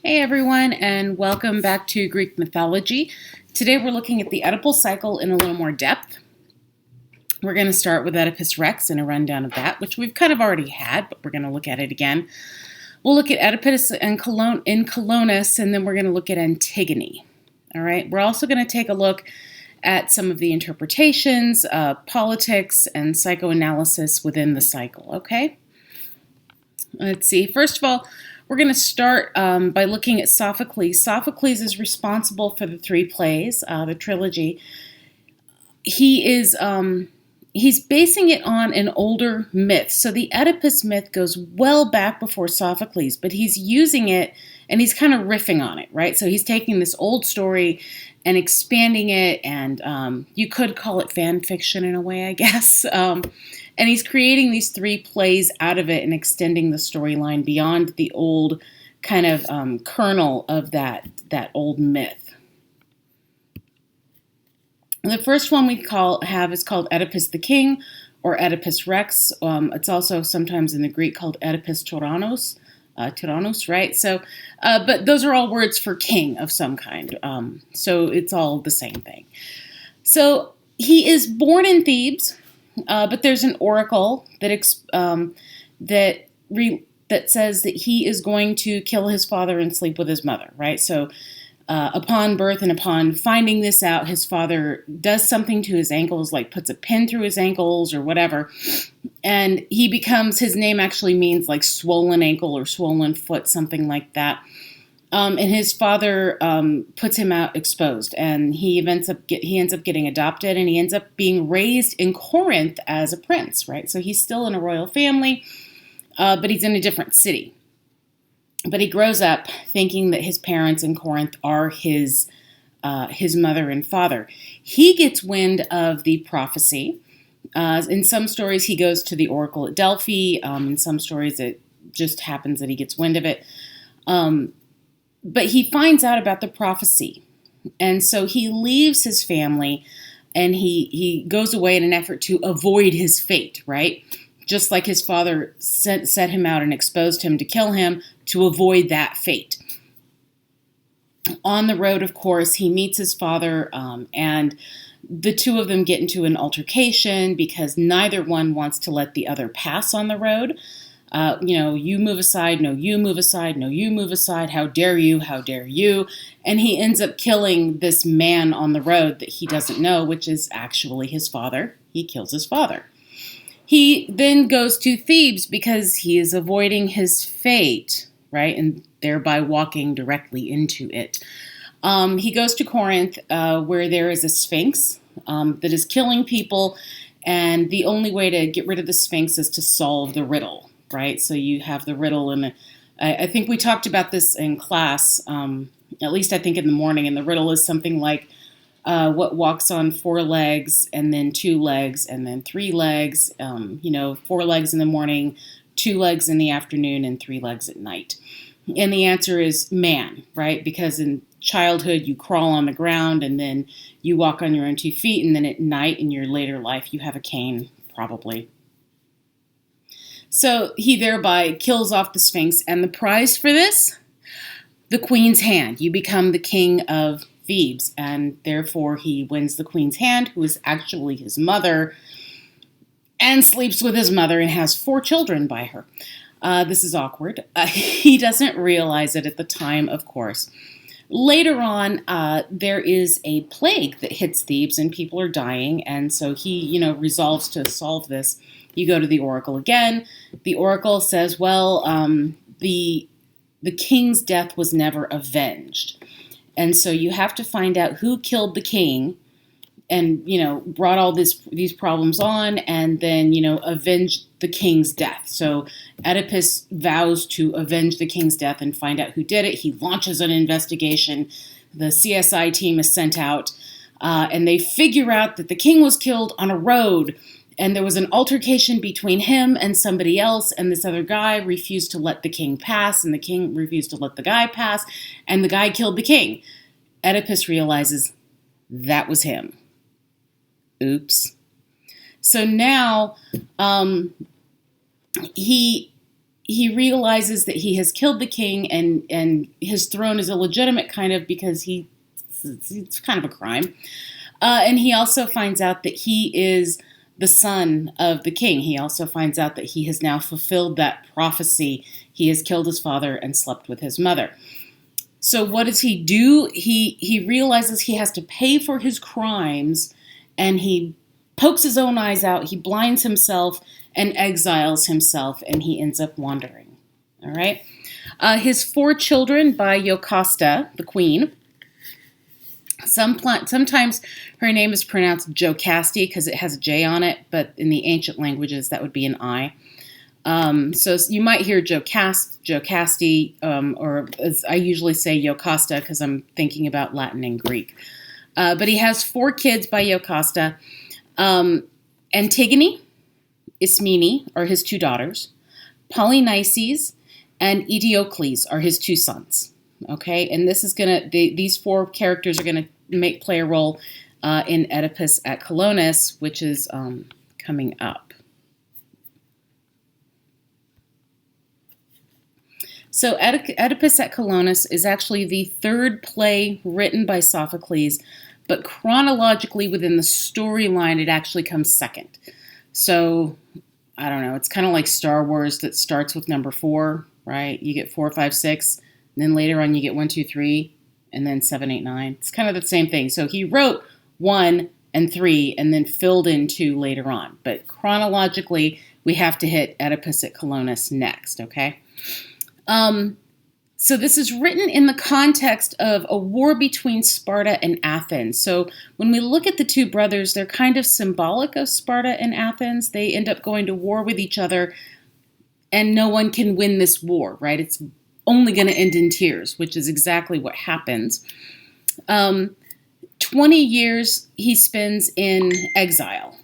Hey everyone, and welcome back to Greek mythology. Today we're looking at the Oedipal cycle in a little more depth. We're going to start with Oedipus Rex and a rundown of that, which we've kind of already had, but we're going to look at it again. We'll look at Oedipus and Colonus, and then we're going to look at Antigone. All right. We're also going to take a look at some of the interpretations, politics, and psychoanalysis within the cycle. Okay. Let's see. First of all, we're going to start by looking at Sophocles. Sophocles is responsible for the three plays, the trilogy. He's basing it on an older myth. So the Oedipus myth goes well back before Sophocles, but he's using it and he's kind of riffing on it, right? So he's taking this old story and expanding it, and you could call it fan fiction in a way, I guess. And he's creating these three plays out of it and extending the storyline beyond the old kind of kernel of that old myth. The first one we have is called Oedipus the King, or Oedipus Rex. It's also sometimes in the Greek called Oedipus Tyrannos, right? So, but those are all words for king of some kind. So it's all the same thing. So he is born in Thebes. But there's an oracle that says that he is going to kill his father and sleep with his mother, right? So upon birth and upon finding this out, his father does something to his ankles, like puts a pin through his ankles or whatever, and his name actually means like swollen ankle or swollen foot, something like that. And his father puts him out exposed, and he ends up getting adopted, and he ends up being raised in Corinth as a prince, right? So he's still in a royal family, but he's in a different city. But he grows up thinking that his parents in Corinth are his mother and father. He gets wind of the prophecy. In some stories, he goes to the oracle at Delphi. In some stories, it just happens that he gets wind of it. But he finds out about the prophecy. And so he leaves his family and he goes away in an effort to avoid his fate, right? Just like his father set him out and exposed him to kill him to avoid that fate. On the road, of course, he meets his father and the two of them get into an altercation because neither one wants to let the other pass on the road. You move aside, no, you move aside, no, you move aside, how dare you, how dare you. And he ends up killing this man on the road that he doesn't know, which is actually his father. He kills his father. He then goes to Thebes because he is avoiding his fate, right, and thereby walking directly into it. He goes to Corinth where there is a sphinx that is killing people, and the only way to get rid of the sphinx is to solve the riddle. Right, so you have the riddle, and I think we talked about this in class, at least I think in the morning, and the riddle is something like what walks on 4 legs, and then 2 legs, and then 3 legs, 4 legs in the morning, 2 legs in the afternoon, and 3 legs at night. And the answer is man, right, because in childhood you crawl on the ground, and then you walk on your own 2 feet, and then at night in your later life you have a cane, probably. So he thereby kills off the Sphinx, and the prize for this? The queen's hand. You become the king of Thebes, and therefore he wins the queen's hand, who is actually his mother, and sleeps with his mother and has 4 children by her. This is awkward. He doesn't realize it at the time, of course. Later on, there is a plague that hits Thebes, and people are dying, and so he, resolves to solve this. You go to the oracle again. The oracle says, well, the king's death was never avenged. And so you have to find out who killed the king and, brought all these problems on, and then, avenge the king's death. So Oedipus vows to avenge the king's death and find out who did it. He launches an investigation. The CSI team is sent out, and they figure out that the king was killed on a road. And there was an altercation between him and somebody else, and this other guy refused to let the king pass, and the king refused to let the guy pass, and the guy killed the king. Oedipus realizes that was him. Oops. So now he he realizes that he has killed the king, and his throne is illegitimate, kind of, because it's kind of a crime. And he also finds out that he is the son of the king. He also finds out that he has now fulfilled that prophecy. He has killed his father and slept with his mother. So what does he do? He realizes he has to pay for his crimes, and he pokes his own eyes out, he blinds himself, and exiles himself, and he ends up wandering. All right? His 4 children by Jocasta, the queen. Sometimes her name is pronounced Jocasti because it has a J on it, but in the ancient languages that would be an I. So you might hear Jocasti, or as I usually say Jocasta because I'm thinking about Latin and Greek. But he has 4 kids by Jocasta. Antigone, Ismene are his 2 daughters. Polynices and Eteocles are his 2 sons. Okay, and this is these 4 characters are gonna play a role in Oedipus at Colonus, which is coming up. So Oedipus at Colonus is actually the 3rd play written by Sophocles, but chronologically within the storyline, it actually comes second. So I don't know. It's kind of like Star Wars that starts with number 4, right? You get 4, 5, 6. And then later on, you get 1, 2, 3, and then 7, 8, 9. It's kind of the same thing. So he wrote 1 and 3 and then filled in 2 later on. But chronologically, we have to hit Oedipus at Colonus next, okay? So this is written in the context of a war between Sparta and Athens. So when we look at the 2 brothers, they're kind of symbolic of Sparta and Athens. They end up going to war with each other, and no one can win this war, right? It's only going to end in tears, which is exactly what happens. 20 years he spends in exile.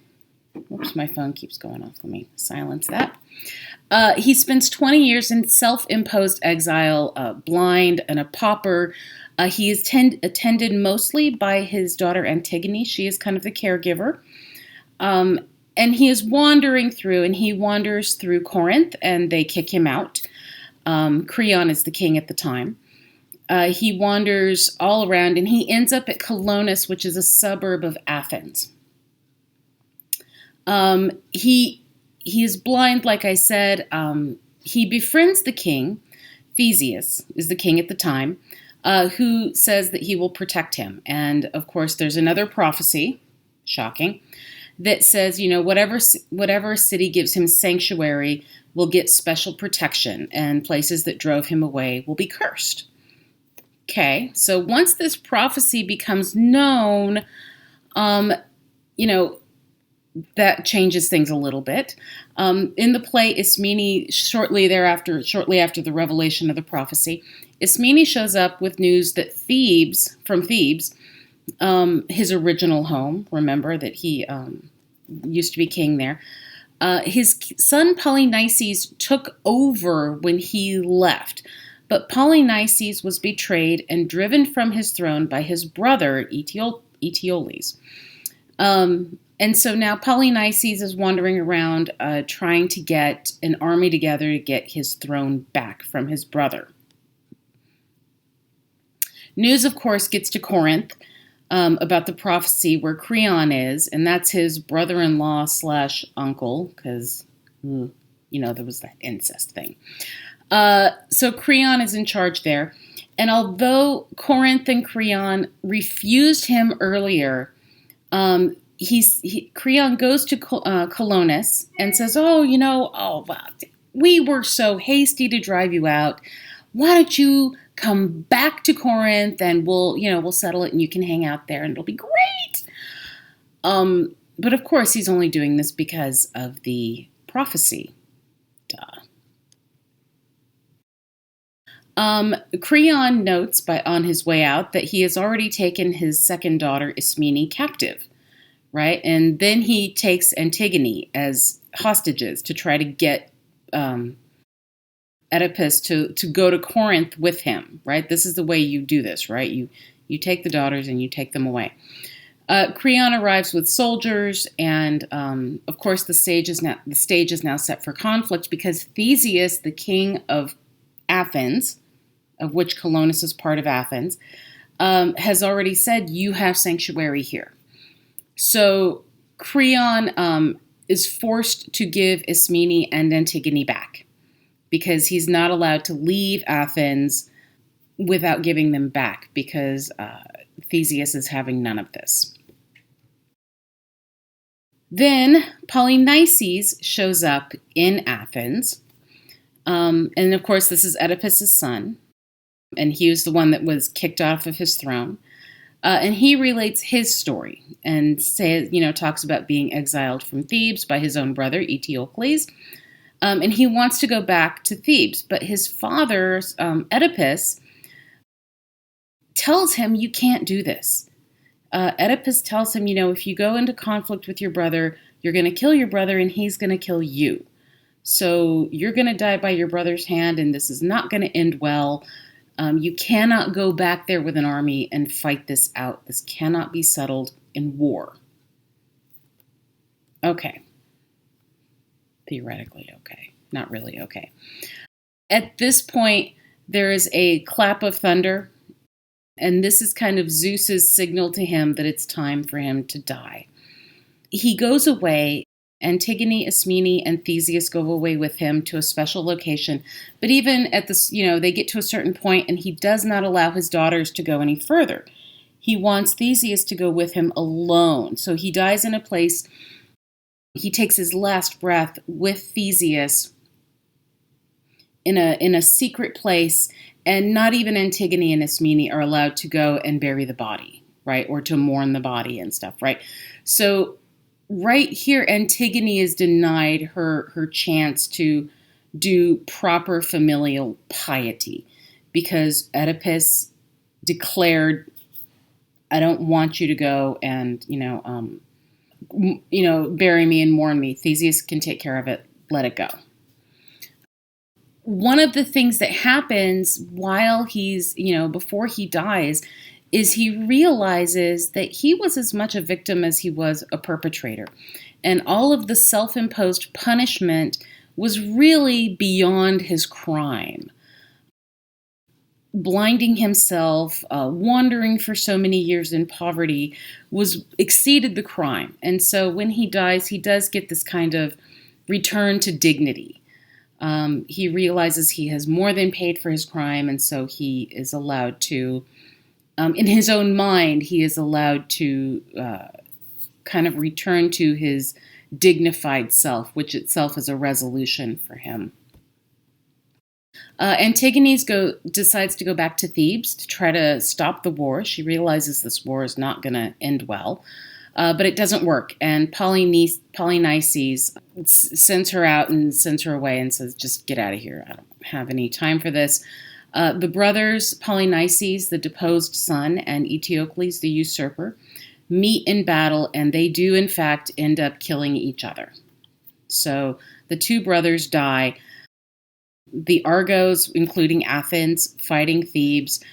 Whoops, my phone keeps going off. Let me silence that. He spends 20 years in self-imposed exile, blind and a pauper. He is attended mostly by his daughter Antigone. She is kind of the caregiver. And he is wandering through, and he wanders through Corinth, and they kick him out. Creon is the king at the time. He wanders all around, and he ends up at Colonus, which is a suburb of Athens. He is blind, like I said. He befriends the king. Theseus is the king at the time, who says that he will protect him. And, of course, there's another prophecy, shocking, that says, whatever city gives him sanctuary will get special protection, and places that drove him away will be cursed. Okay, so once this prophecy becomes known, that changes things a little bit. In the play, Ismene, shortly after the revelation of the prophecy, Ismene shows up with news that from Thebes, his original home, remember that he used to be king there, his son Polynices took over when he left. But Polynices was betrayed and driven from his throne by his brother Eteocles. And so now Polynices is wandering around trying to get an army together to get his throne back from his brother. News, of course, gets to Corinth about the prophecy where Creon is, and that's his brother-in-law / uncle, because, there was that incest thing. So Creon is in charge there. And although Corinth and Creon refused him earlier, Creon goes to Colonus and says, wow, we were so hasty to drive you out. Why don't you come back to Corinth and we'll settle it and you can hang out there and it'll be great. But of course he's only doing this because of the prophecy. Duh. Creon notes on his way out that he has already taken his second daughter Ismene captive, right? And then he takes Antigone as hostages to try to get Oedipus to go to Corinth with him, right? This is the way you do this, right? You take the daughters and you take them away. Creon arrives with soldiers, and of course the stage is now set for conflict because Theseus, the king of Athens, of which Colonus is part of Athens, has already said, you have sanctuary here. So Creon is forced to give Ismene and Antigone back because he's not allowed to leave Athens without giving them back because Theseus is having none of this. Then Polynices shows up in Athens. And of course, this is Oedipus' son. And he was the one that was kicked off of his throne. And he relates his story and talks about being exiled from Thebes by his own brother, Eteocles. And he wants to go back to Thebes. But his father, Oedipus, tells him, you can't do this. Oedipus tells him, if you go into conflict with your brother, you're going to kill your brother and he's going to kill you. So you're going to die by your brother's hand and this is not going to end well. You cannot go back there with an army and fight this out. This cannot be settled in war. Okay. Theoretically okay. Not really okay. At this point, there is a clap of thunder, and this is kind of Zeus's signal to him that it's time for him to die. He goes away. Antigone, Ismene, and Theseus go away with him to a special location. But even at this, they get to a certain point and he does not allow his daughters to go any further. He wants Theseus to go with him alone. So he dies in a place, he takes his last breath with Theseus in a secret place, and not even Antigone and Ismene are allowed to go and bury the body, right? Or to mourn the body and stuff, right? So right here, Antigone is denied her chance to do proper familial piety because Oedipus declared, I don't want you to go and, bury me and mourn me. Theseus can take care of it. Let it go. One of the things that happens while he's, before he dies, is he realizes that he was as much a victim as he was a perpetrator. And all of the self-imposed punishment was really beyond his crime. Blinding himself, wandering for so many years in poverty exceeded the crime. And so when he dies, he does get this kind of return to dignity. He realizes he has more than paid for his crime, and so he is allowed to in his own mind, he is allowed to kind of return to his dignified self, which itself is a resolution for him. Antigone decides to go back to Thebes to try to stop the war. She realizes this war is not going to end well, but it doesn't work. And Polynices sends her out and sends her away and says, just get out of here. I don't have any time for this. The brothers, Polynices, the deposed son, and Eteocles, the usurper, meet in battle, and they do, in fact, end up killing each other. So the two brothers die. The Argos, including Athens, fighting Thebes,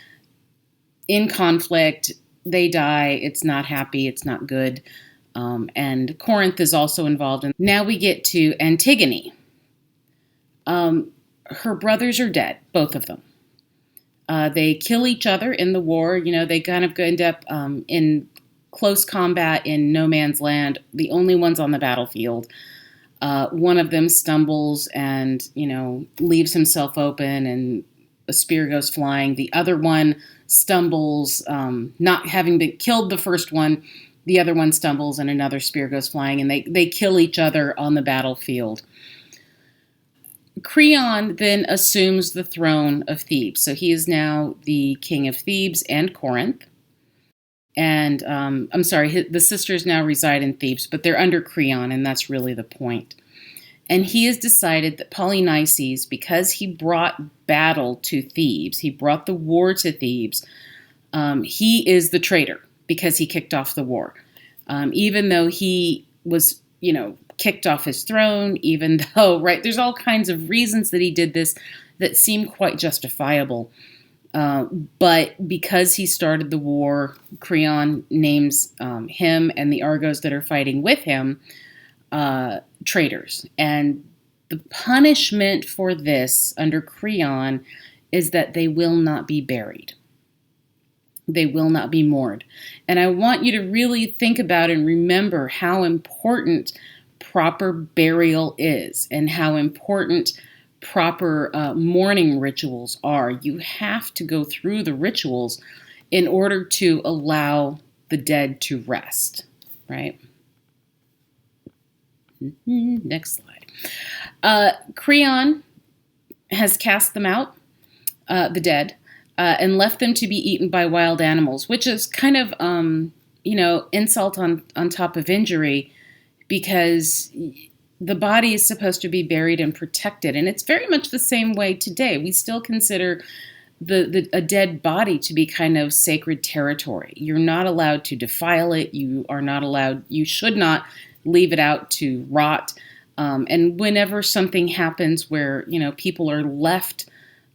in conflict, they die. It's not happy. It's not good. And Corinth is also involved. And now we get to Antigone. Her brothers are dead, both of them. They kill each other in the war. They kind of end up in close combat in no man's land, the only ones on the battlefield. One of them stumbles and, leaves himself open and a spear goes flying. The other one stumbles, not having been killed the first one. The other one stumbles and another spear goes flying, and they kill each other on the battlefield. Creon then assumes the throne of Thebes. So he is now the king of Thebes and Corinth. And the sisters now reside in Thebes, but they're under Creon, and that's really the point. And he has decided that Polynices, because he brought battle to Thebes, he brought the war to Thebes, he is the traitor because he kicked off the war. Even though he was, kicked off his throne, even though, right, there's all kinds of reasons that he did this that seem quite justifiable. But because he started the war, Creon names him and the Argos that are fighting with him traitors. And the punishment for this under Creon is that they will not be buried. They will not be mourned. And I want you to really think about and remember how important proper burial is and how important proper mourning rituals are. You have to go through the rituals in order to allow the dead to rest, right? Next slide. Creon has cast them out, the dead, and left them to be eaten by wild animals, which is kind of, insult on top of injury, because the body is supposed to be buried and protected. And it's very much the same way today. We still consider a dead body to be kind of sacred territory. You're not allowed to defile it. You should not leave it out to rot. And whenever something happens where, people are left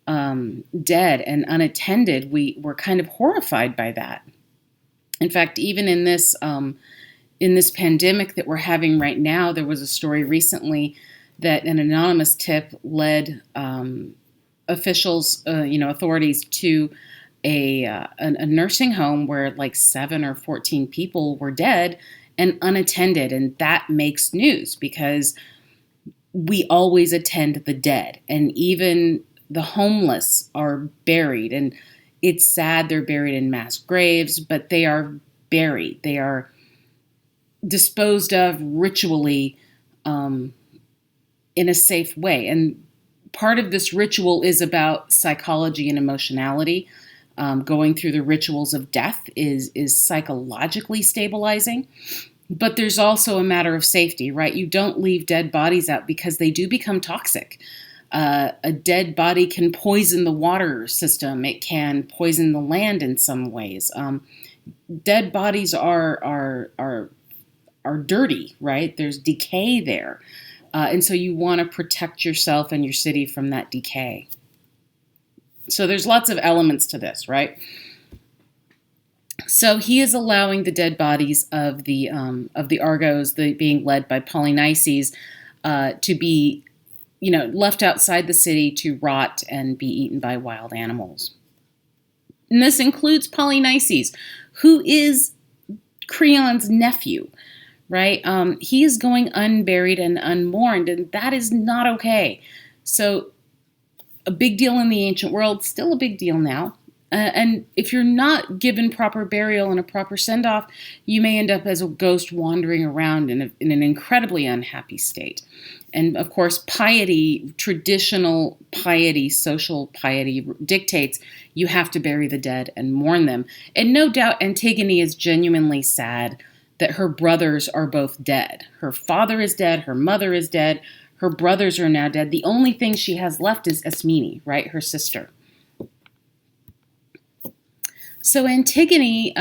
dead and unattended, we're kind of horrified by that. In fact, even in this pandemic that we're having right now, there was a story recently that an anonymous tip led officials, authorities to a nursing home where like 7 or 14 people were dead and unattended. And that makes news because we always attend the dead, and even the homeless are buried. And it's sad they're buried in mass graves, but they are buried. They are disposed of ritually in a safe way. And part of this ritual is about psychology and emotionality. Going through the rituals of death is psychologically stabilizing. But there's also a matter of safety, right? You don't leave dead bodies out because they do become toxic. A dead body can poison the water system. It can poison the land in some ways. Dead bodies are dirty, right? There's decay there. And so you want to protect yourself and your city from that decay. So there's lots of elements to this, right? So he is allowing the dead bodies of the Argos, being led by Polynices, to be, left outside the city to rot and be eaten by wild animals. And this includes Polynices, who is Creon's nephew, right? He is going unburied and unmourned, and that is not okay. So a big deal in the ancient world, still a big deal now. And if you're not given proper burial and a proper send-off, you may end up as a ghost wandering around in an incredibly unhappy state. And of course, piety, traditional piety, social piety dictates you have to bury the dead and mourn them. And no doubt Antigone is genuinely sad that her brothers are both dead. Her father is dead, her mother is dead, her brothers are now dead. The only thing she has left is Ismene, right, her sister. So Antigone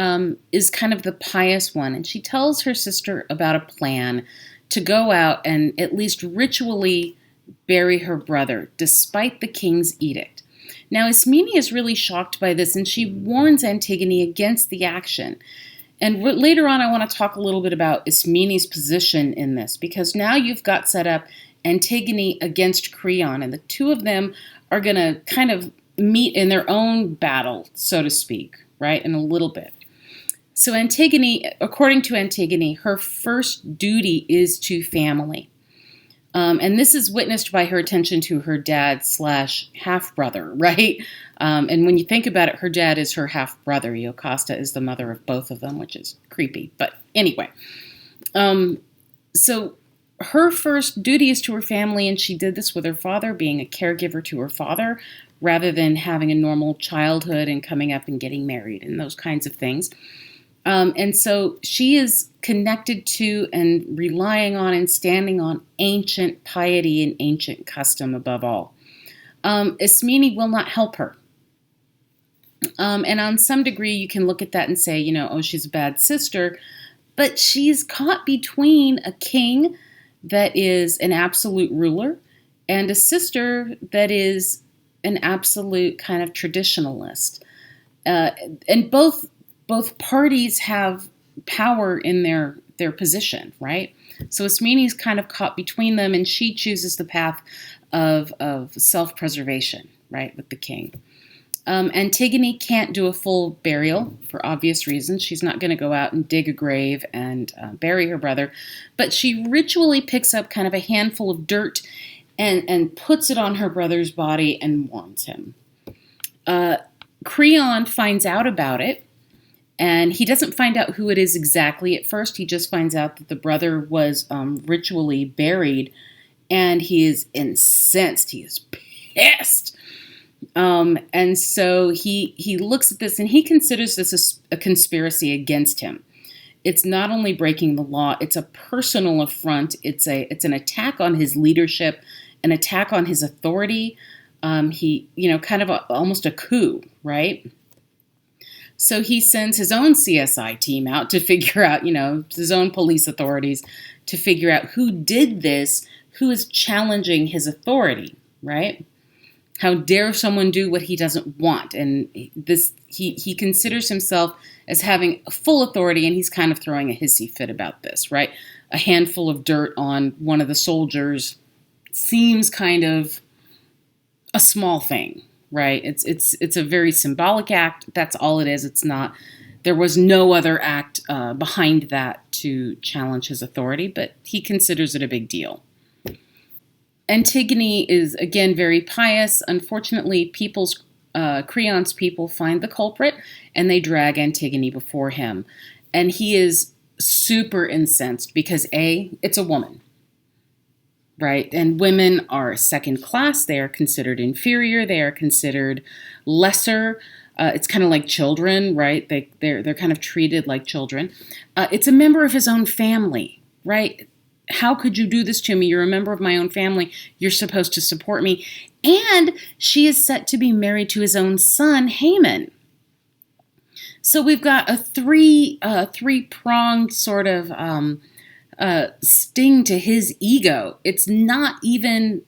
is kind of the pious one, and she tells her sister about a plan to go out and at least ritually bury her brother, despite the king's edict. Now, Ismene is really shocked by this, and she warns Antigone against the action. And later on, I want to talk a little bit about Ismene's position in this, because now you've got set up Antigone against Creon, and the two of them are going to kind of meet in their own battle, so to speak, right, in a little bit. So Antigone, according to Antigone, her first duty is to family. And this is witnessed by her attention to her dad / half-brother, right? And when you think about it, her dad is her half-brother. Iocasta is the mother of both of them, which is creepy. But anyway, so her first duty is to her family, and she did this with her father, being a caregiver to her father, rather than having a normal childhood and coming up and getting married and those kinds of things. And so she is connected to and relying on and standing on ancient piety and ancient custom above all. Ismene will not help her. And on some degree, you can look at that and say, she's a bad sister. But she's caught between a king that is an absolute ruler and a sister that is an absolute kind of traditionalist. Uh, and both parties have power in their position, right? So Ismene's kind of caught between them, and she chooses the path of self-preservation, right, with the king. Antigone can't do a full burial for obvious reasons. She's not going to go out and dig a grave and bury her brother, but she ritually picks up kind of a handful of dirt and puts it on her brother's body and warms him. Creon finds out about it, and he doesn't find out who it is exactly at first. He just finds out that the brother was ritually buried, and he is incensed. He is pissed. And so he looks at this, and he considers this a conspiracy against him. It's not only breaking the law, it's a personal affront. It's an attack on his leadership, an attack on his authority. Kind of almost a coup, right? So he sends his own CSI team out to figure out, his own police authorities to figure out who did this, who is challenging his authority, right? How dare someone do what he doesn't want? And he considers himself as having full authority, and he's kind of throwing a hissy fit about this, right? A handful of dirt on one of the soldiers seems kind of a small thing, right? It's a very symbolic act. That's all it is. It's not. There was no other act behind that to challenge his authority, but he considers it a big deal. Antigone is, again, very pious. Unfortunately, Creon's people find the culprit, and they drag Antigone before him. And he is super incensed because, A, it's a woman, right? And women are second class. They are considered inferior. They are considered lesser. It's kind of like children, right? They're kind of treated like children. It's a member of his own family, right? How could you do this to me? You're a member of my own family. You're supposed to support me. And she is set to be married to his own son, Haman. So we've got a three-pronged sort of sting to his ego. It's not even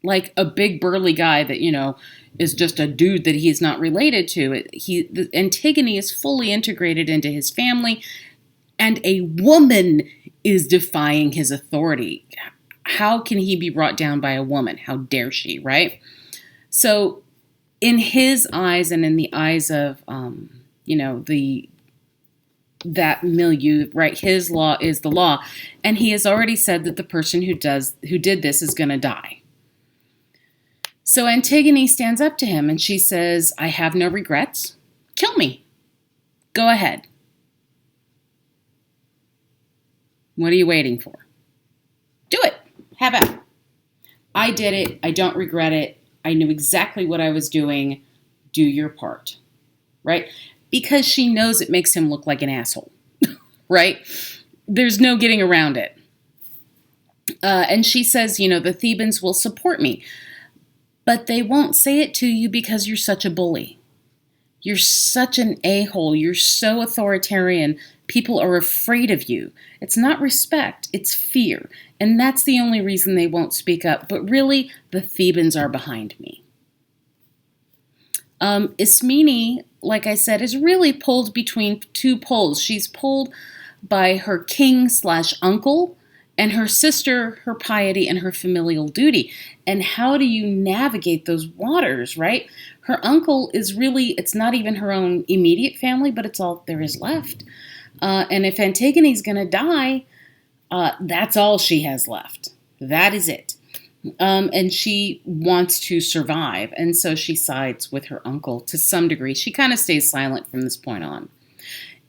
like a big burly guy that, is just a dude that he's not related to. Antigone is fully integrated into his family, and a woman is defying his authority. How can he be brought down by a woman? How dare she, right? So in his eyes and in the eyes of, that milieu, right, his law is the law. And he has already said that the person who did this is going to die. So Antigone stands up to him and she says, I have no regrets. Kill me. Go ahead. What are you waiting for? Do it. Have at it. I did it. I don't regret it. I knew exactly what I was doing. Do your part. Right? Because she knows it makes him look like an asshole. Right? There's no getting around it. And she says, the Thebans will support me. But they won't say it to you because you're such a bully. You're such an a-hole. You're so authoritarian. People are afraid of you. It's not respect, it's fear. And that's the only reason they won't speak up. But really, the Thebans are behind me. Ismene, like I said, is really pulled between two poles. She's pulled by her king/uncle and her sister, her piety, and her familial duty. And how do you navigate those waters, right? Her uncle is really, it's not even her own immediate family, but it's all there is left. And if Antigone's going to die, that's all she has left. That is it. And she wants to survive. And so she sides with her uncle to some degree. She kind of stays silent from this point on.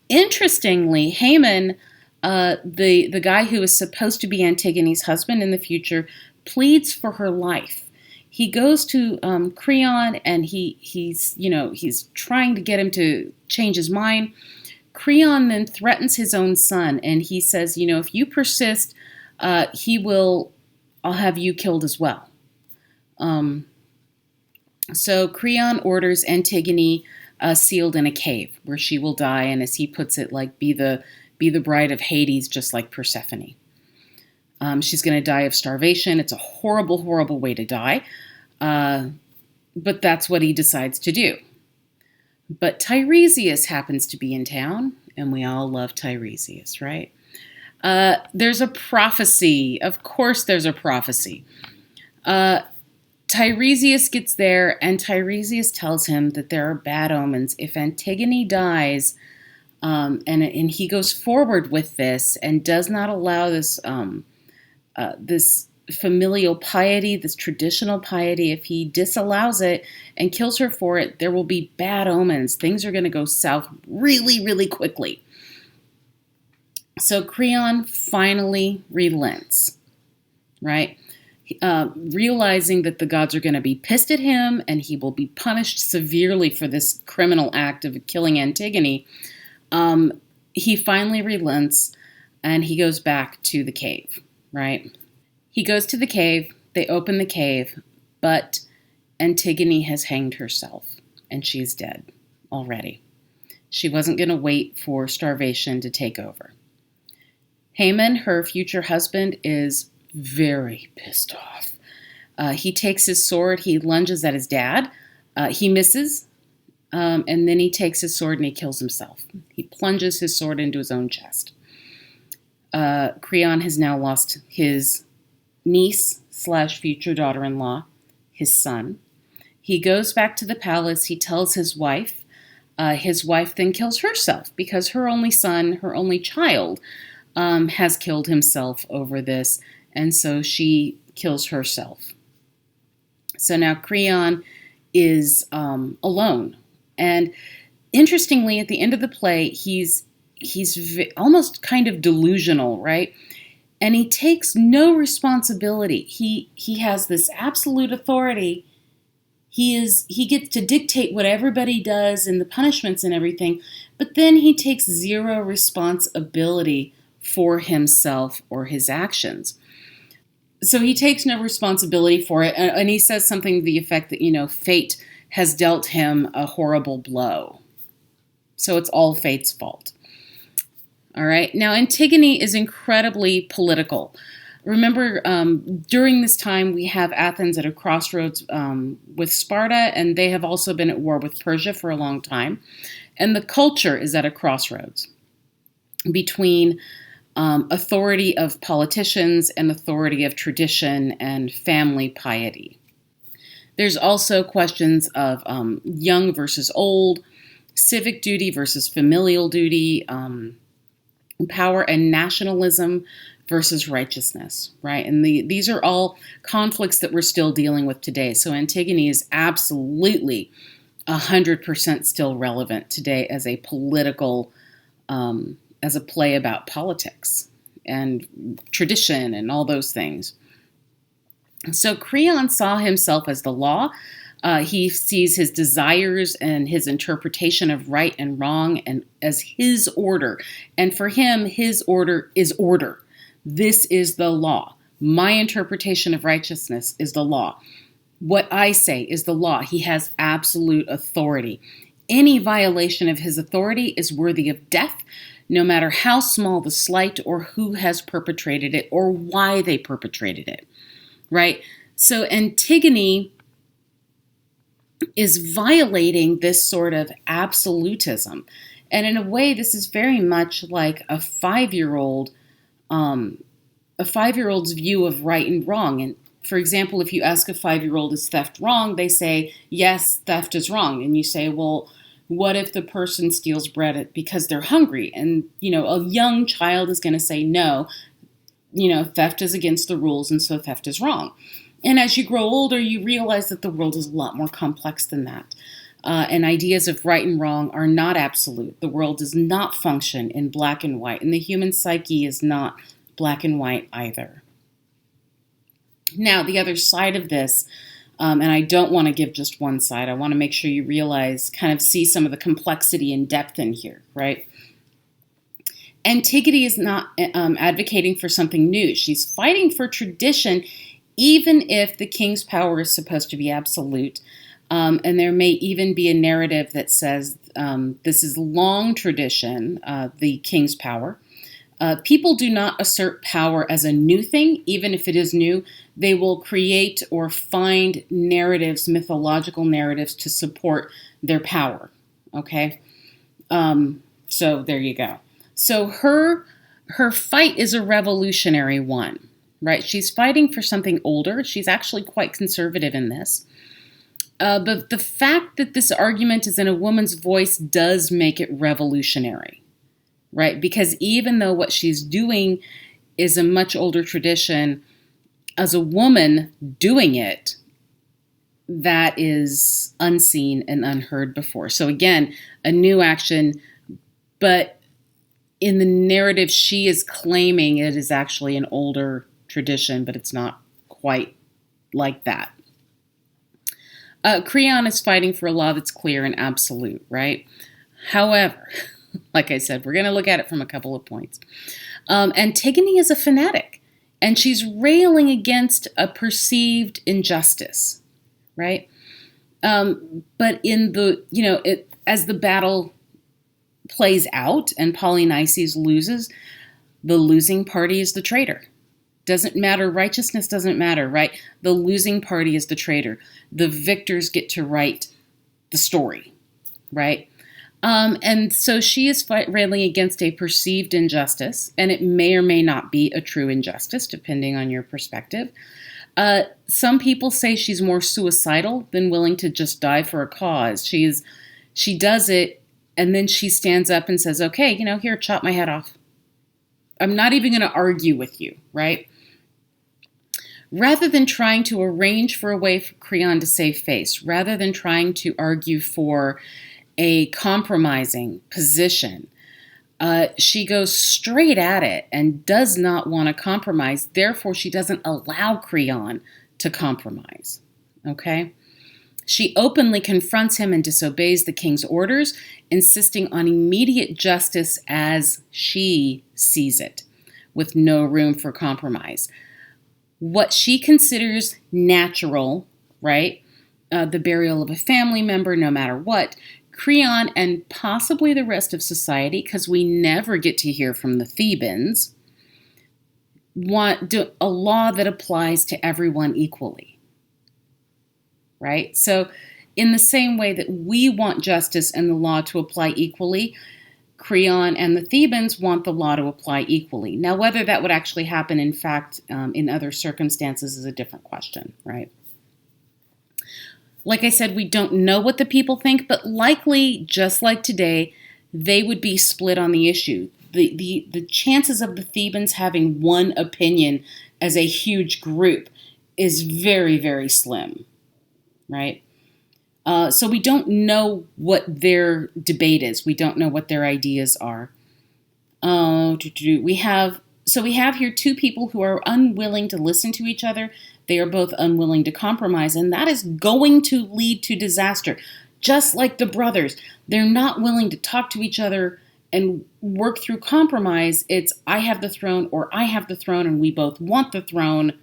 Interestingly, Haman, the guy who is supposed to be Antigone's husband in the future, pleads for her life. He goes to Creon and he's trying to get him to change his mind. Creon then threatens his own son, and he says, if you persist, I'll have you killed as well. So Creon orders Antigone sealed in a cave where she will die, and as he puts it, be the bride of Hades, just like Persephone. She's going to die of starvation. It's a horrible, horrible way to die. But that's what he decides to do. But Tiresias happens to be in town, and we all love Tiresias, right? There's a prophecy. Of course, there's a prophecy. Tiresias gets there, and Tiresias tells him that there are bad omens. If Antigone dies, and he goes forward with this and does not allow this familial piety, this traditional piety, if he disallows it and kills her for it, there will be bad omens. Things are going to go south really, really quickly. So Creon finally relents, right? Realizing that the gods are going to be pissed at him and he will be punished severely for this criminal act of killing Antigone, he finally relents and he goes back to the cave, right? He goes to the cave, they open the cave, but Antigone has hanged herself and she's dead already. She wasn't going to wait for starvation to take over. Haman, her future husband, is very pissed off. He takes his sword, he lunges at his dad, he misses, and then he takes his sword and he kills himself. He plunges his sword into his own chest. Creon has now lost his niece / future daughter-in-law, his son. He goes back to the palace, he tells his wife. His wife then kills herself because her only son, her only child, has killed himself over this, and so she kills herself. So now Creon is alone. And interestingly, at the end of the play, he's almost kind of delusional, right? And he takes no responsibility. He has this absolute authority. He gets to dictate what everybody does and the punishments and everything, but then he takes zero responsibility for himself or his actions. So he takes no responsibility for it, and he says something to the effect that, fate has dealt him a horrible blow. So it's all fate's fault. All right. Now, Antigone is incredibly political. Remember, during this time, we have Athens at a crossroads with Sparta, and they have also been at war with Persia for a long time. And the culture is at a crossroads between authority of politicians and authority of tradition and family piety. There's also questions of young versus old, civic duty versus familial duty, power and nationalism versus righteousness, right? And these are all conflicts that we're still dealing with today. So Antigone is absolutely 100% still relevant today as a political, as a play about politics and tradition and all those things. So Creon saw himself as the law. He sees his desires and his interpretation of right and wrong and as his order. And for him, his order is order. This is the law. My interpretation of righteousness is the law. What I say is the law. He has absolute authority. Any violation of his authority is worthy of death, no matter how small the slight or who has perpetrated it or why they perpetrated it, right? So Antigone is violating this sort of absolutism. And in a way, this is very much like a 5-year-old's view of right and wrong. And for example, if you ask a 5-year-old, is theft wrong? They say, yes, theft is wrong. And you say, well, what if the person steals bread because they're hungry? And, a young child is going to say, no, theft is against the rules, and so theft is wrong. And as you grow older, you realize that the world is a lot more complex than that. And ideas of right and wrong are not absolute. The world does not function in black and white, and the human psyche is not black and white either. Now, the other side of this, and I don't want to give just one side. I want to make sure you realize, kind of see some of the complexity and depth in here, right? Antigone is not advocating for something new. She's fighting for tradition, even if the king's power is supposed to be absolute. And there may even be a narrative that says this is long tradition, the king's power. People do not assert power as a new thing, even if it is new. They will create or find narratives, mythological narratives, to support their power. Okay? So there you go. So her fight is a revolutionary one, right? She's fighting for something older. She's actually quite conservative in this. But the fact that this argument is in a woman's voice does make it revolutionary, right? Because even though what she's doing is a much older tradition, as a woman doing it, that is unseen and unheard before. So again, a new action, but in the narrative she is claiming it is actually an older tradition, but it's not quite like that. Creon is fighting for a law that's clear and absolute, right? However, like I said, we're going to look at it from a couple of points. Antigone is a fanatic, and she's railing against a perceived injustice, right? But in the, as the battle plays out and Polynices loses, the losing party is the traitor. Doesn't matter. Righteousness doesn't matter, right? The losing party is the traitor. The victors get to write the story, right? And so she is railing against a perceived injustice, and it may or may not be a true injustice, depending on your perspective. Some people say she's more suicidal than willing to just die for a cause. She does it, and then she stands up and says, okay, here, chop my head off. I'm not even going to argue with you, right? Rather than trying to arrange for a way for Creon to save face, rather than trying to argue for a compromising position, she goes straight at it and does not want to compromise. Therefore, she doesn't allow Creon to compromise, okay? She openly confronts him and disobeys the king's orders, insisting on immediate justice as she sees it, with no room for compromise. What she considers natural, right? The burial of a family member, no matter what, Creon and possibly the rest of society, because we never get to hear from the Thebans, want a law that applies to everyone equally, right? So in the same way that we want justice and the law to apply equally, Creon and the Thebans want the law to apply equally. Now, whether that would actually happen, in fact, in other circumstances is a different question, right? Like I said, we don't know what the people think, but likely, just like today, they would be split on the issue. The chances of the Thebans having one opinion as a huge group is very, very slim, right? So we don't know what their debate is. We don't know what their ideas are. We have here two people who are unwilling to listen to each other. They are both unwilling to compromise, and that is going to lead to disaster. Just like the brothers, they're not willing to talk to each other and work through compromise. It's I have the throne or I have the throne and we both want the throne.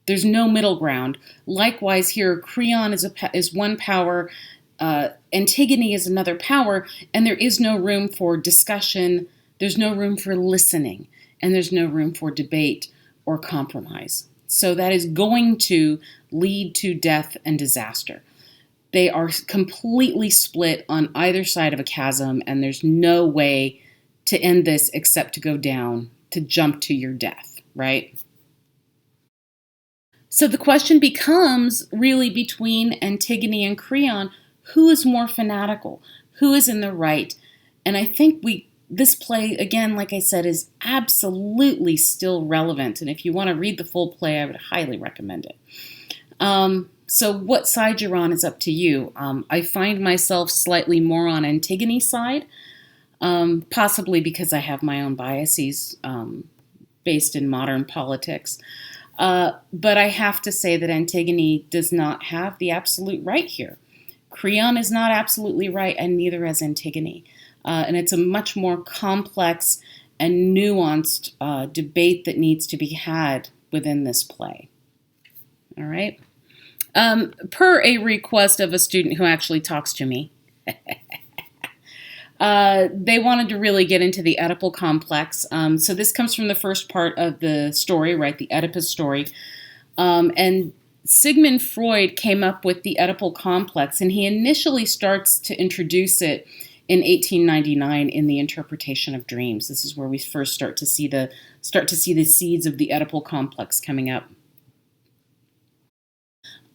There's no middle ground. Likewise here, Creon is one power, Antigone is another power, and there is no room for discussion, there's no room for listening, and there's no room for debate or compromise. So that is going to lead to death and disaster. They are completely split on either side of a chasm, and there's no way to end this except to go down, to jump to your death, right? So the question becomes really between Antigone and Creon, who is more fanatical? Who is in the right? And I think this play, again, like I said, is absolutely still relevant. And if you want to read the full play, I would highly recommend it. So what side you're on is up to you. I find myself slightly more on Antigone's side, possibly because I have my own biases based in modern politics. But I have to say that Antigone does not have the absolute right here. Creon is not absolutely right, and neither is Antigone. And it's a much more complex and nuanced debate that needs to be had within this play. All right. Per a request of a student who actually talks to me, They wanted to really get into the Oedipal complex. So this comes from the first part of the story, right? The Oedipus story. And Sigmund Freud came up with the Oedipal complex, and he initially starts to introduce it in 1899 in the interpretation of dreams. This is where we first start to see the seeds of the Oedipal complex coming up.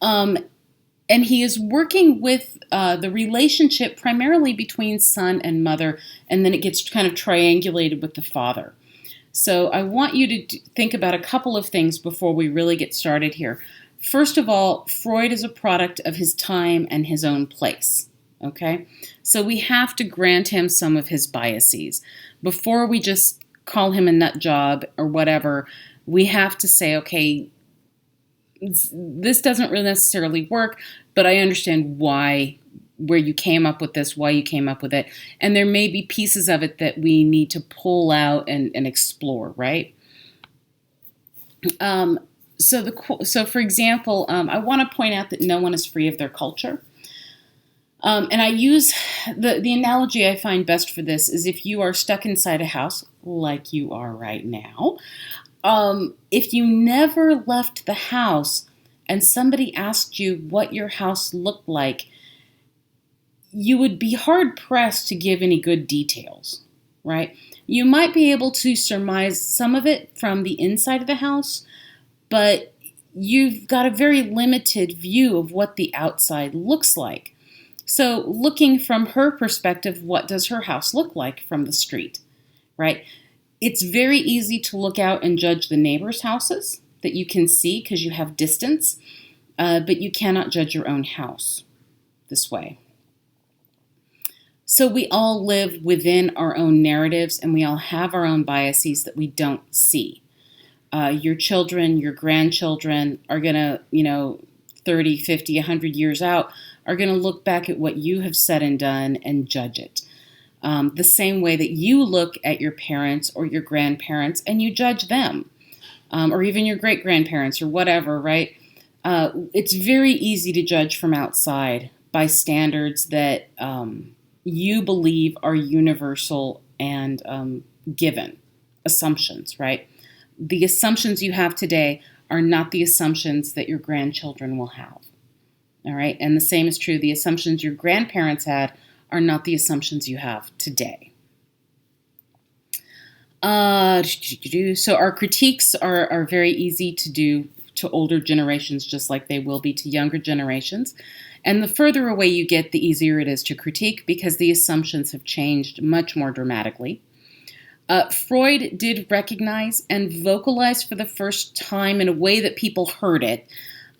And he is working with the relationship primarily between son and mother, and then it gets kind of triangulated with the father. So I want you to think about a couple of things before we really get started here. First of all, Freud is a product of his time and his own place. Okay? So we have to grant him some of his biases. Before we just call him a nut job or whatever, we have to say, okay, this doesn't really necessarily work, but I understand where you came up with this, why you came up with it. And there may be pieces of it that we need to pull out and explore, right? So for example, I want to point out that no one is free of their culture. And I use the analogy I find best for this is if you are stuck inside a house, like you are right now, if you never left the house and somebody asked you what your house looked like, you would be hard-pressed to give any good details, right? You might be able to surmise some of it from the inside of the house, but you've got a very limited view of what the outside looks like. So looking from her perspective, what does her house look like from the street, right? It's very easy to look out and judge the neighbors' houses that you can see because you have distance, but you cannot judge your own house this way. So we all live within our own narratives, and we all have our own biases that we don't see. Your children, your grandchildren are going to, 30, 50, 100 years out, are going to look back at what you have said and done and judge it. The same way that you look at your parents or your grandparents and you judge them, or even your great-grandparents or whatever, right? It's very easy to judge from outside by standards that you believe are universal and given assumptions, right? The assumptions you have today are not the assumptions that your grandchildren will have, all right? And the same is true. The assumptions your grandparents had are not the assumptions you have today. So our critiques are very easy to do to older generations, just like they will be to younger generations. And the further away you get, the easier it is to critique because the assumptions have changed much more dramatically. Freud did recognize and vocalize for the first time in a way that people heard it,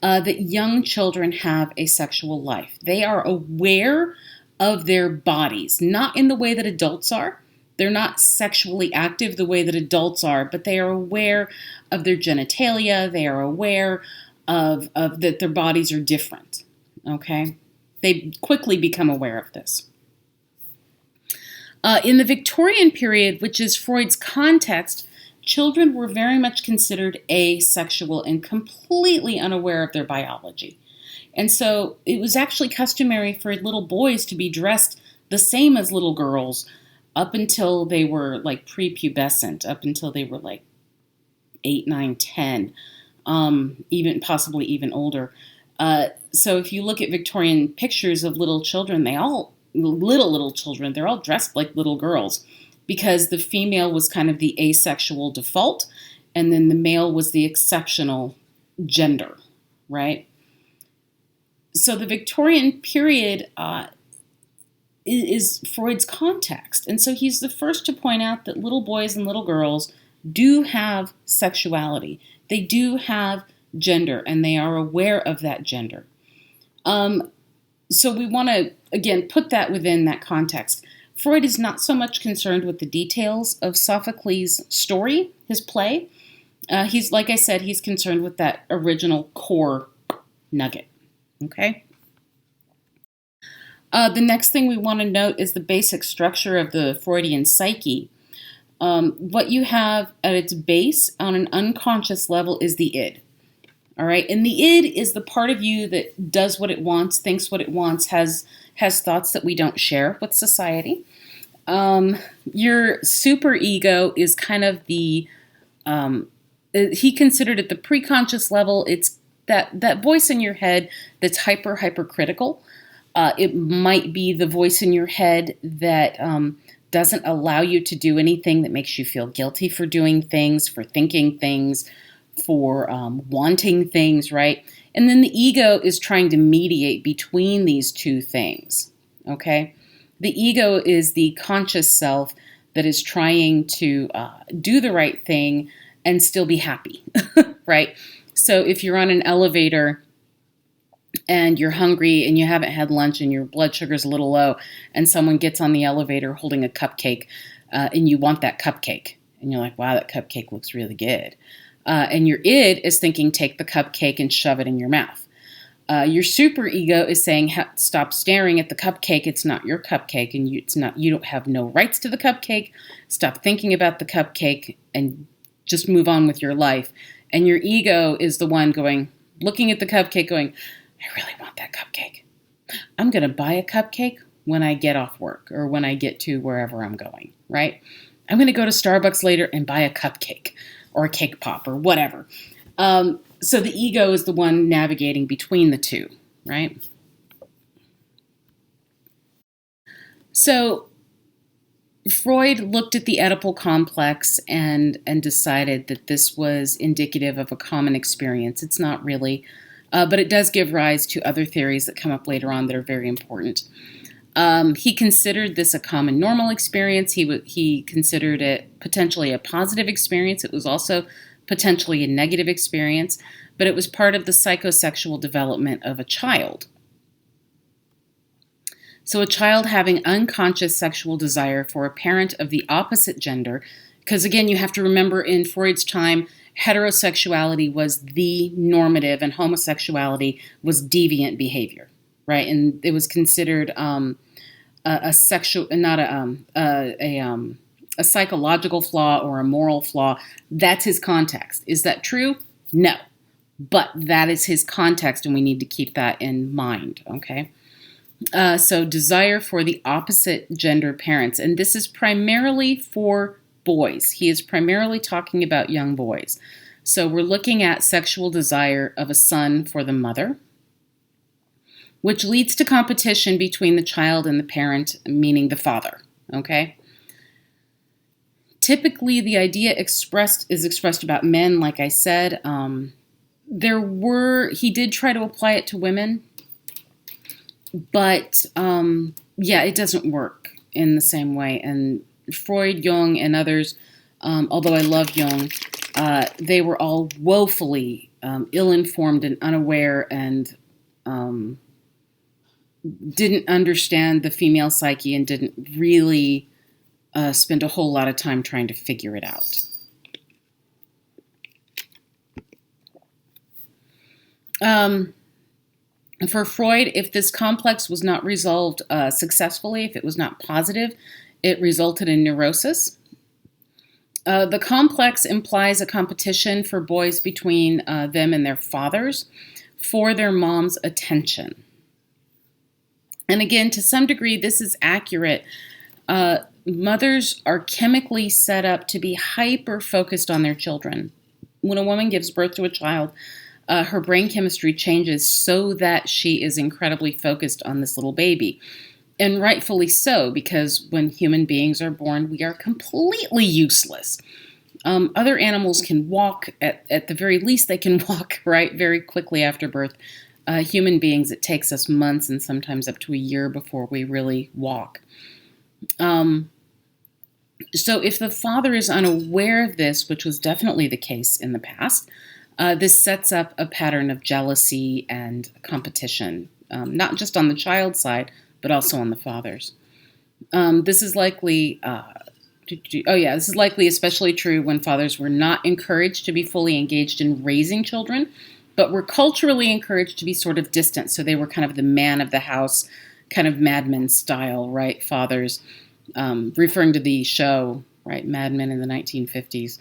that young children have a sexual life. They are aware of their bodies, not in the way that adults are. They're not sexually active the way that adults are, but they are aware of their genitalia. They are aware of that their bodies are different. Okay? They quickly become aware of this. In the Victorian period, which is Freud's context, children were very much considered asexual and completely unaware of their biology. And so it was actually customary for little boys to be dressed the same as little girls up until they were like prepubescent, up until they were like 8, 9, 10, even possibly even older. So if you look at Victorian pictures of little children, little children, they're all dressed like little girls because the female was kind of the asexual default, and then the male was the exceptional gender, right? So the Victorian period is Freud's context. And so he's the first to point out that little boys and little girls do have sexuality. They do have gender, and they are aware of that gender. So we want to, again, put that within that context. Freud is not so much concerned with the details of Sophocles' story, his play. He's, like I said, he's concerned with that original core nugget. Okay? The next thing we want to note is the basic structure of the Freudian psyche. What you have at its base on an unconscious level is the id. All right, and the id is the part of you that does what it wants, thinks what it wants, has thoughts that we don't share with society. Your superego is kind of he considered it the preconscious level. It's that voice in your head that's hypercritical. It might be the voice in your head that doesn't allow you to do anything, that makes you feel guilty for doing things, for thinking things, for wanting things, right? And then the ego is trying to mediate between these two things, okay? The ego is the conscious self that is trying to do the right thing and still be happy, right? So if you're on an elevator and you're hungry and you haven't had lunch and your blood sugar's a little low and someone gets on the elevator holding a cupcake and you want that cupcake and you're like, wow, that cupcake looks really good. And your id is thinking, take the cupcake and shove it in your mouth. Your superego is saying, stop staring at the cupcake. It's not your cupcake, and you don't have no rights to the cupcake. Stop thinking about the cupcake and just move on with your life. And your ego is the one looking at the cupcake going, I really want that cupcake. I'm going to buy a cupcake when I get off work or when I get to wherever I'm going, right? I'm going to go to Starbucks later and buy a cupcake or a cake pop or whatever. So the ego is the one navigating between the two, right? So Freud looked at the Oedipal complex and decided that this was indicative of a common experience. It's not really, but it does give rise to other theories that come up later on that are very important. He considered this a common normal experience. He considered it potentially a positive experience. It was also potentially a negative experience, but it was part of the psychosexual development of a child. So a child having unconscious sexual desire for a parent of the opposite gender, because again, you have to remember in Freud's time, heterosexuality was the normative and homosexuality was deviant behavior, right? And it was considered a sexual, not a psychological flaw or a moral flaw. That's his context. Is that true? No. But that is his context, and we need to keep that in mind, okay? So desire for the opposite gender parents, and this is primarily for boys. He is primarily talking about young boys. So we're looking at sexual desire of a son for the mother, which leads to competition between the child and the parent, meaning the father, okay? Typically, the idea is expressed about men, like I said. He did try to apply it to women, but it doesn't work in the same way. And Freud, Jung, and others, although I love Jung, they were all woefully ill-informed and unaware and didn't understand the female psyche and didn't really spend a whole lot of time trying to figure it out. For Freud, if this complex was not resolved successfully, if it was not positive, it resulted in neurosis. The complex implies a competition for boys between them and their fathers for their mom's attention. And again, to some degree, this is accurate. Mothers are chemically set up to be hyper-focused on their children. When a woman gives birth to a child, her brain chemistry changes so that she is incredibly focused on this little baby. And rightfully so, because when human beings are born, we are completely useless. Other animals can walk, at the very least they can walk, right, very quickly after birth. Human beings, it takes us months and sometimes up to a year before we really walk. So if the father is unaware of this, which was definitely the case in the past, this sets up a pattern of jealousy and competition, not just on the child's side, but also on the father's. This is likely especially true when fathers were not encouraged to be fully engaged in raising children, but were culturally encouraged to be sort of distant. So they were kind of the man of the house, kind of Mad Men style, right? Fathers, referring to the show, right? Mad Men in the 1950s.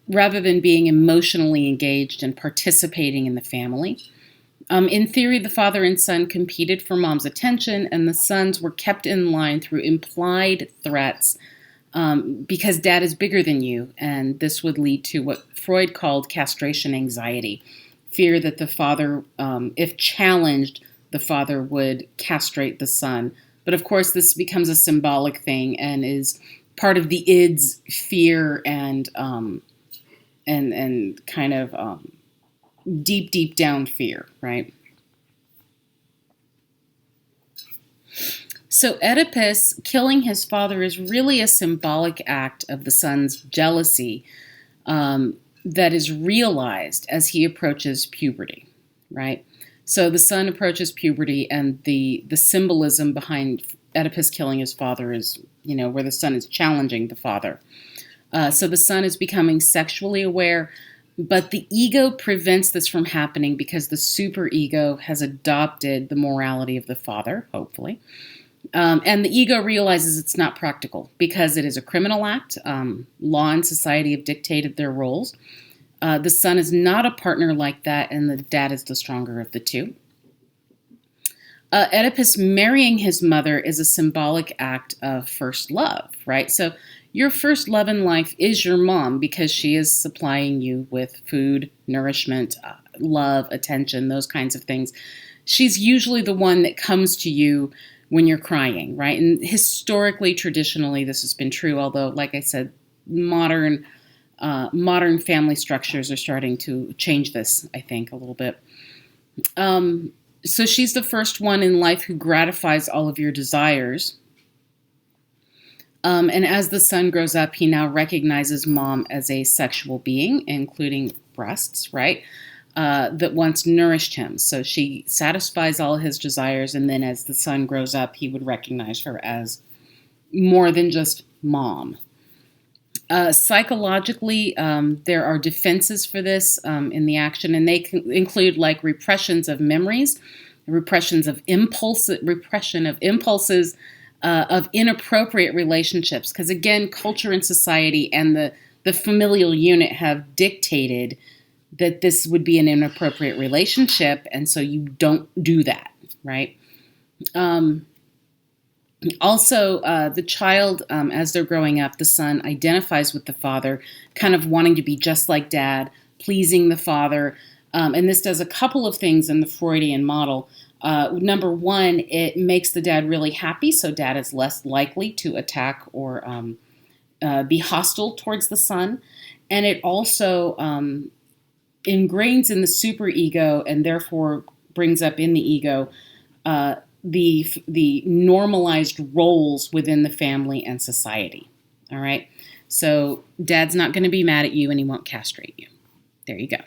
Rather than being emotionally engaged and participating in the family. In theory, the father and son competed for mom's attention, and the sons were kept in line through implied threats because dad is bigger than you, and this would lead to what Freud called castration anxiety, fear that the father, if challenged, the father would castrate the son. But of course, this becomes a symbolic thing and is part of the id's fear and kind of deep down fear, right? So Oedipus killing his father is really a symbolic act of the son's jealousy that is realized as he approaches puberty, right? So the son approaches puberty, and the symbolism behind Oedipus killing his father is, where the son is challenging the father. So the son is becoming sexually aware, but the ego prevents this from happening because the superego has adopted the morality of the father, hopefully. And the ego realizes it's not practical because it is a criminal act. Law and society have dictated their roles. The son is not a partner like that, and the dad is the stronger of the two. Oedipus marrying his mother is a symbolic act of first love, right? So your first love in life is your mom because she is supplying you with food, nourishment, love, attention, those kinds of things. She's usually the one that comes to you when you're crying, right? And historically, traditionally, this has been true, although, like I said, modern family structures are starting to change this, I think, a little bit. So she's the first one in life who gratifies all of your desires. And as the son grows up, he now recognizes mom as a sexual being, including breasts, right? That once nourished him. So she satisfies all his desires, and then as the son grows up, he would recognize her as more than just mom. Psychologically, there are defenses for this in the action, and they include like repressions of memories, repression of impulses, of inappropriate relationships. Because again, culture and society and the familial unit have dictated that this would be an inappropriate relationship, and so you don't do that, right? Also, the child, as they're growing up, the son identifies with the father, kind of wanting to be just like dad, pleasing the father. And this does a couple of things in the Freudian model. Number one, it makes the dad really happy, so dad is less likely to attack or be hostile towards the son. And it also ingrains in the superego and therefore brings up in the ego the normalized roles within the family and society. All right. So dad's not going to be mad at you and he won't castrate you. There you go.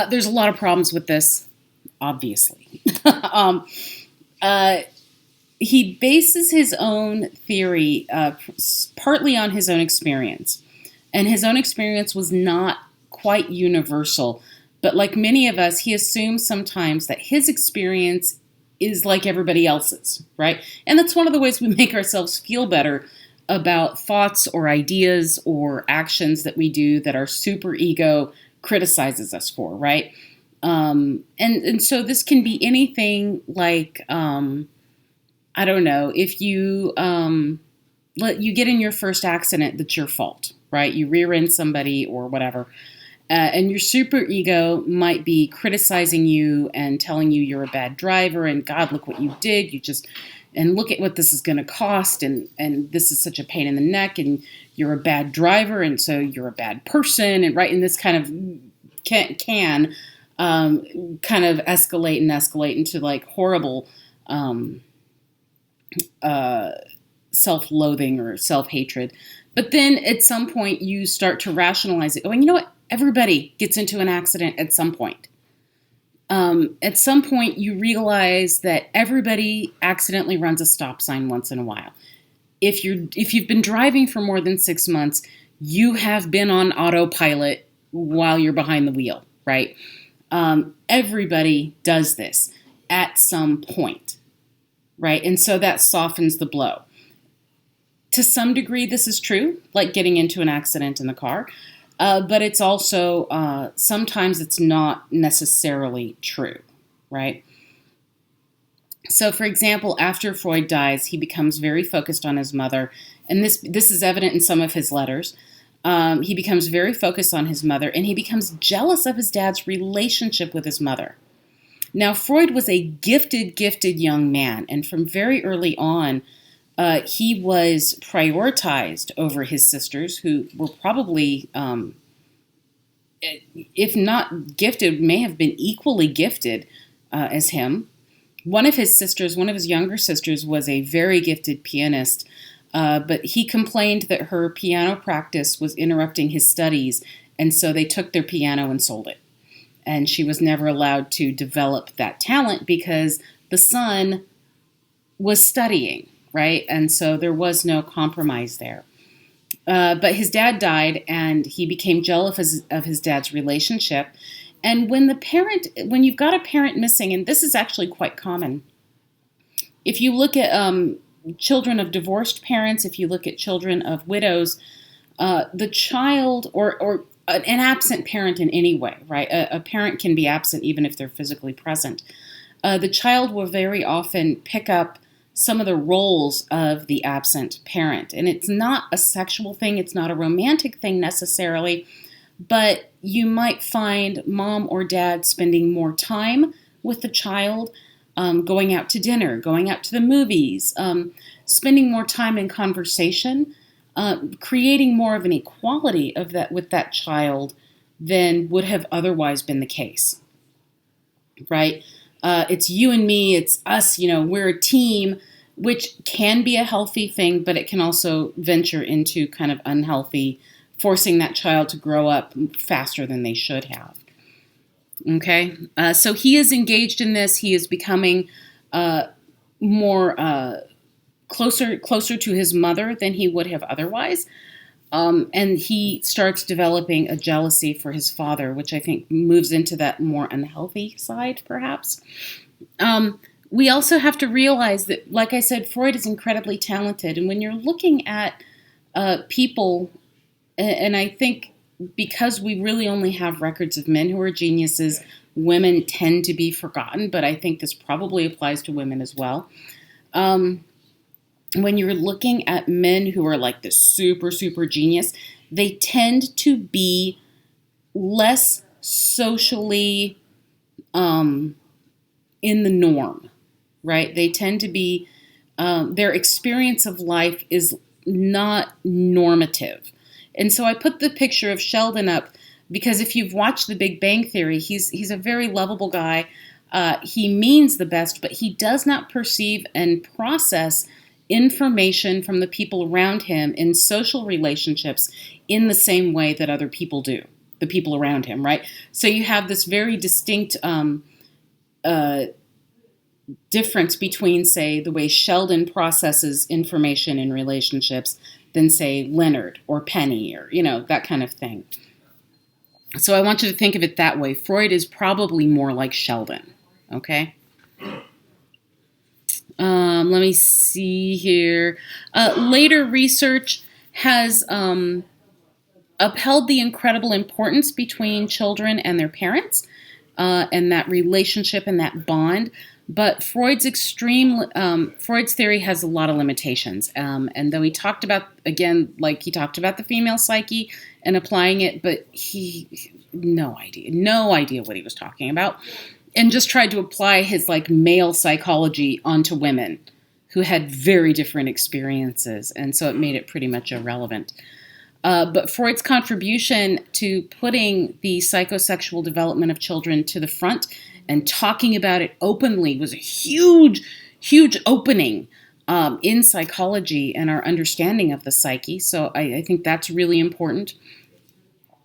There's a lot of problems with this, obviously. He bases his own theory partly on his own experience. And his own experience was not quite universal. But like many of us, he assumes sometimes that his experience is like everybody else's, right? And that's one of the ways we make ourselves feel better about thoughts or ideas or actions that we do that our superego criticizes us for, right? And so this can be anything like, I don't know, if you you get in your first accident, that's your fault, right? You rear end somebody or whatever. And your superego might be criticizing you and telling you you're a bad driver and God, look what you did. And look at what this is going to cost. And this is such a pain in the neck and you're a bad driver. And so you're a bad person. And right. And this kind of can kind of escalate into like horrible self-loathing or self-hatred. But then at some point you start to rationalize it. Oh, and you know what? Everybody gets into an accident at some point. At some point, you realize that everybody accidentally runs a stop sign once in a while. If you've been driving for more than 6 months, you have been on autopilot while you're behind the wheel, right? Everybody does this at some point, right? And so that softens the blow. To some degree, this is true, like getting into an accident in the car. But it's also, sometimes it's not necessarily true, right? So, for example, after Freud dies, he becomes very focused on his mother, and this is evident in some of his letters. He becomes very focused on his mother, and he becomes jealous of his dad's relationship with his mother. Now, Freud was a gifted young man, and from very early on, he was prioritized over his sisters, who were probably, if not gifted, may have been equally gifted as him. One of his younger sisters, was a very gifted pianist, but he complained that her piano practice was interrupting his studies, and so they took their piano and sold it. And she was never allowed to develop that talent because the son was studying, right? And so there was no compromise there. But his dad died, and he became jealous of his dad's relationship. And when you've got a parent missing, and this is actually quite common, if you look at children of divorced parents, if you look at children of widows, the child or an absent parent in any way, right? A parent can be absent even if they're physically present. The child will very often pick up some of the roles of the absent parent. And it's not a sexual thing, it's not a romantic thing necessarily, but you might find mom or dad spending more time with the child, going out to dinner, going out to the movies, spending more time in conversation, creating more of an equality of that with that child than would have otherwise been the case, right? It's you and me, it's us, we're a team, which can be a healthy thing, but it can also venture into kind of unhealthy, forcing that child to grow up faster than they should have. Okay, so he is engaged in this. He is becoming more closer to his mother than he would have otherwise. And he starts developing a jealousy for his father, which I think moves into that more unhealthy side, perhaps. We also have to realize that, like I said, Freud is incredibly talented. And when you're looking at people, and I think because we really only have records of men who are geniuses, women tend to be forgotten, but I think this probably applies to women as well. When you're looking at men who are like this super, super genius, they tend to be less socially in the norm, right? They tend to be, their experience of life is not normative. And so I put the picture of Sheldon up because if you've watched The Big Bang Theory, he's a very lovable guy. He means the best, but he does not perceive and process information from the people around him in social relationships in the same way that other people do, the people around him, right? So you have this very distinct difference between, say, the way Sheldon processes information in relationships than, say, Leonard or Penny or, that kind of thing. So I want you to think of it that way. Freud is probably more like Sheldon, okay? Let me see here. Later research has upheld the incredible importance between children and their parents and that relationship and that bond. But Freud's theory has a lot of limitations. And though he talked about, again, he talked about the female psyche and applying it, but no idea what he was talking about. And just tried to apply his male psychology onto women who had very different experiences. And so it made it pretty much irrelevant. But Freud's contribution to putting the psychosexual development of children to the front and talking about it openly was a huge, huge opening in psychology and our understanding of the psyche. So I think that's really important.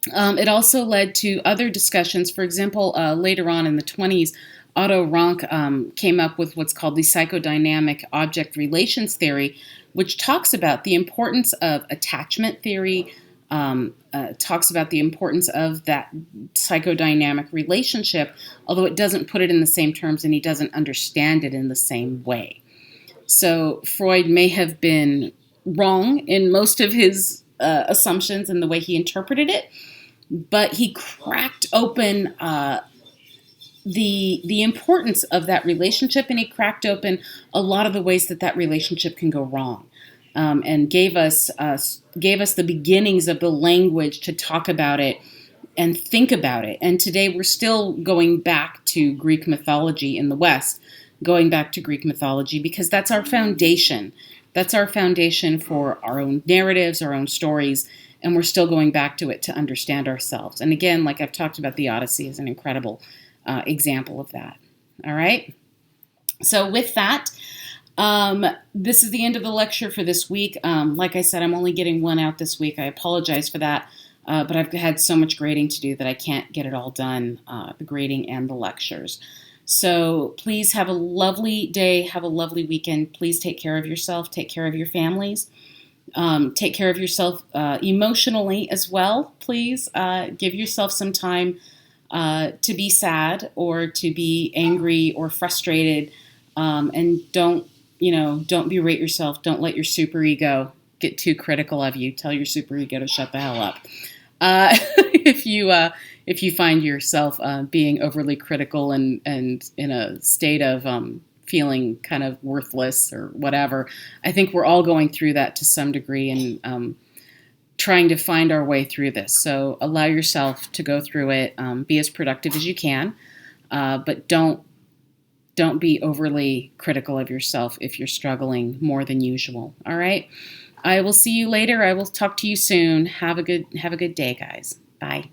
It also led to other discussions. For example, later on in the 1920s, Otto Rank came up with what's called the psychodynamic object relations theory, which talks about the importance of attachment theory, talks about the importance of that psychodynamic relationship, although it doesn't put it in the same terms and he doesn't understand it in the same way. So Freud may have been wrong in most of his assumptions and the way he interpreted it, but he cracked open the importance of that relationship, and he cracked open a lot of the ways that that relationship can go wrong, and gave us the beginnings of the language to talk about it and think about it. And today we're still going back to Greek mythology in the West, going back to Greek mythology because that's our foundation. That's our foundation for our own narratives, our own stories, and we're still going back to it to understand ourselves. And again, like I've talked about, the Odyssey is an incredible example of that. All right. So with that, this is the end of the lecture for this week. Like I said, I'm only getting one out this week. I apologize for that, but I've had so much grading to do that I can't get it all done, the grading and the lectures. So please have a lovely day. Have a lovely weekend. Please take care of yourself. Take care of your families. Take care of yourself emotionally as well. Please give yourself some time to be sad or to be angry or frustrated, and don't berate yourself. Don't let your super-ego get too critical of you. Tell your super-ego to shut the hell up. If you find yourself being overly critical and in a state of feeling kind of worthless or whatever, I think we're all going through that to some degree, and trying to find our way through this. So allow yourself to go through it. Be as productive as you can, but don't be overly critical of yourself if you're struggling more than usual. All right. I will see you later. I will talk to you soon. Have a good day, guys. Bye.